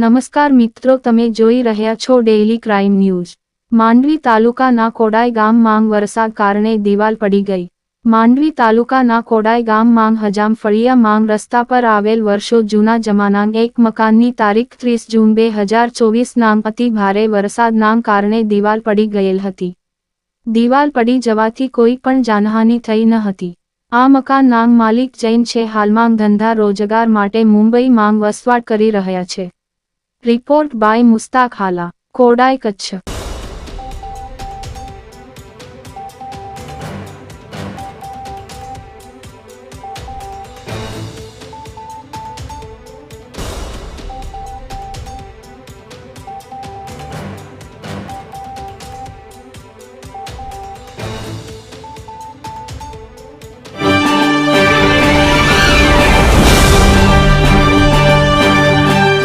નમસ્કાર મિત્રો, તમે જોઈ રહ્યા છો ડેઇલી ક્રાઇમ ન્યૂઝ। માંડવી તાલુકાના કોડાઈ ગામમાં વરસાદ કારણે દિવાલ પડી ગઈ। માંડવી તાલુકાના કોડાઈ ગામમાં હજામ ફળિયામાં રસ્તા પર આવેલ વર્ષો જૂના જમાના એક મકાનની તારીખ 30 જૂન 2024ના અતિ ભારે વરસાદના કારણે દિવાલ પડી ગયેલ હતી। દિવાલ પડી જવાથી કોઈ પણ જાનહાનિ થઈ ન હતી। આ મકાનના માલિક જૈન છે, હાલમાં ધંધા રોજગાર માટે મુંબઈમાં વસવાટ કરી રહ્યા છે। રિપોર્ટ બાય મુસ્તાક હાલા, કોડાઈ, કચ્છ।